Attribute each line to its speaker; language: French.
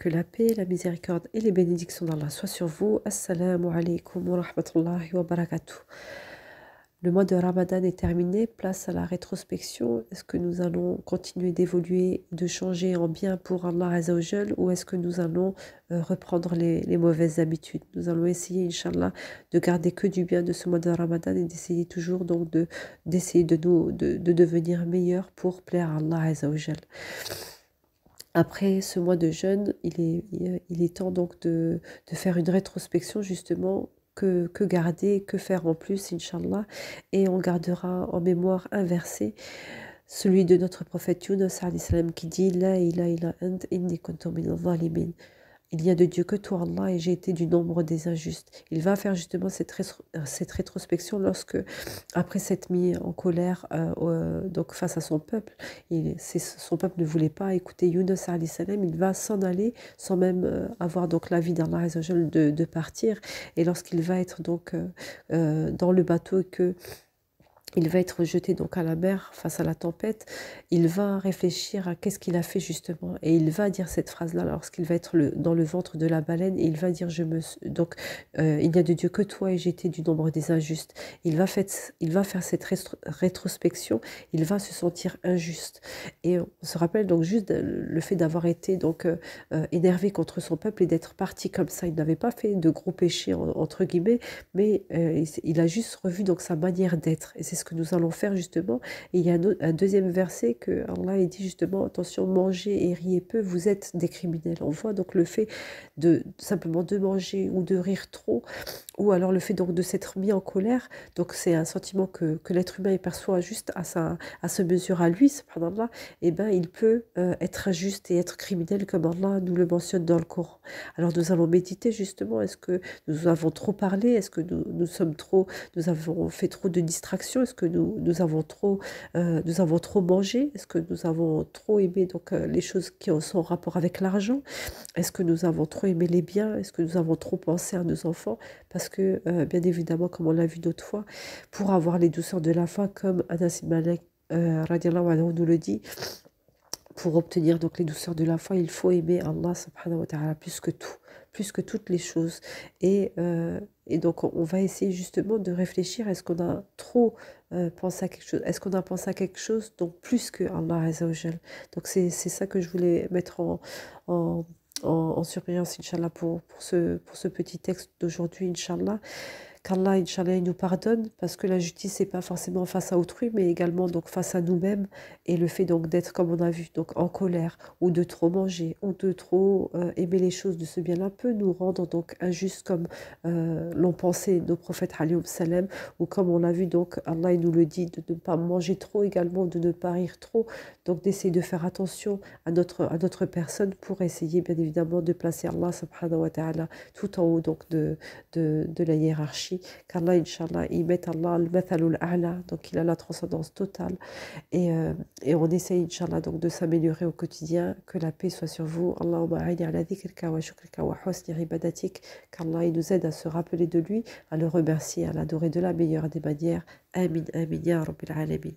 Speaker 1: Que la paix, la miséricorde et les bénédictions d'Allah soient sur vous. Assalamu alaikum wa rahmatullahi wa barakatuh. Le mois de Ramadan est terminé, place à la rétrospection. Est-ce que nous allons continuer d'évoluer, de changer en bien pour Allah Azza wa Jal, ou est-ce que nous allons reprendre les mauvaises habitudes? Nous allons essayer, Inch'Allah, de garder que du bien de ce mois de Ramadan et d'essayer toujours donc d'essayer de devenir meilleurs pour plaire à Allah Azza wa Jal. Après ce mois de jeûne, il est temps donc de faire une rétrospection justement. Que garder, que faire en plus, Inch'Allah, et on gardera en mémoire un verset, celui de notre prophète Yunus alayhi salam qui dit La ilaha illa ant inni kuntu minaz zalimin. Il n'y a de Dieu que toi, Allah, et j'ai été du nombre des injustes. Il va faire justement cette rétrospection lorsque, après s'être mis en colère donc face à son peuple, son peuple ne voulait pas écouter Yunus alayhi salam, il va s'en aller sans même avoir donc l'avis d'Allah Azza wa Jal de partir. Et lorsqu'il va être donc dans le bateau et que il va être jeté donc à la mer face à la tempête, il va réfléchir à qu'est-ce qu'il a fait justement, et il va dire cette phrase-là lorsqu'il va être dans le ventre de la baleine, et il va dire il n'y a de Dieu que toi et j'étais du nombre des injustes. Il va faire cette rétrospection, il va se sentir injuste, et on se rappelle donc juste le fait d'avoir été donc énervé contre son peuple et d'être parti comme ça. Il n'avait pas fait de gros péchés entre guillemets, mais il a juste revu donc sa manière d'être, et c'est ce que nous allons faire justement. Et il y a un deuxième verset que Allah dit justement, attention, mangez et riez peu, vous êtes des criminels. On voit donc le fait de simplement de manger ou de rire trop, ou alors le fait donc de s'être mis en colère, donc c'est un sentiment que l'être humain perçoit juste à sa mesure à lui, subhanallah, et ben il peut être injuste et être criminel comme Allah nous le mentionne dans le Coran. Alors nous allons méditer justement, est-ce que nous avons trop parlé, est-ce que nous avons fait trop de distractions, est-ce que nous avons trop mangé, est-ce que nous avons trop aimé donc les choses qui sont en rapport avec l'argent, est-ce que nous avons trop aimé les biens, est-ce que nous avons trop pensé à nos enfants, parce que bien évidemment, comme on l'a vu d'autres fois, pour avoir les douceurs de la foi, comme Anas ibn Malik radiallahu anhu nous le dit, pour obtenir donc les douceurs de la foi, il faut aimer Allah subhanahu wa ta'ala plus que tout, plus que toutes les choses. Et donc on va essayer justement de réfléchir, est-ce qu'on a trop pensé à quelque chose, est-ce qu'on a pensé à quelque chose donc plus que Allah Azza wa Jal. Donc c'est ça que je voulais mettre en surveillance, Inch'Allah, pour ce petit texte d'aujourd'hui, Inch'Allah. Qu'Allah, Inch'Allah, il nous pardonne, parce que la justice, c'est pas forcément face à autrui, mais également donc face à nous-mêmes. Et le fait donc d'être, comme on a vu, donc en colère, ou de trop manger, ou de trop aimer les choses de ce bien-là, peut nous rendre donc injustes, comme l'ont pensé nos prophètes alayhim salam, ou comme on l'a vu, donc Allah il nous le dit, de ne pas manger trop également, de ne pas rire trop, donc d'essayer de faire attention à notre personne, pour essayer bien évidemment de placer Allah subhanahu wa ta'ala tout en haut donc de la hiérarchie, qu'Allah, Inch'Allah, il met Allah al-mathalul a'la, donc il a la transcendance totale, et on essaye, Inch'Allah, donc de s'améliorer au quotidien. Que la paix soit sur vous. Allahumma a'ini ala dhikrika wa shukrika wa husni ibadatik, qu'Allah il nous aide à se rappeler de lui, à le remercier, à l'adorer de la meilleure des manières. Amin, amin, ya rabbil alamin.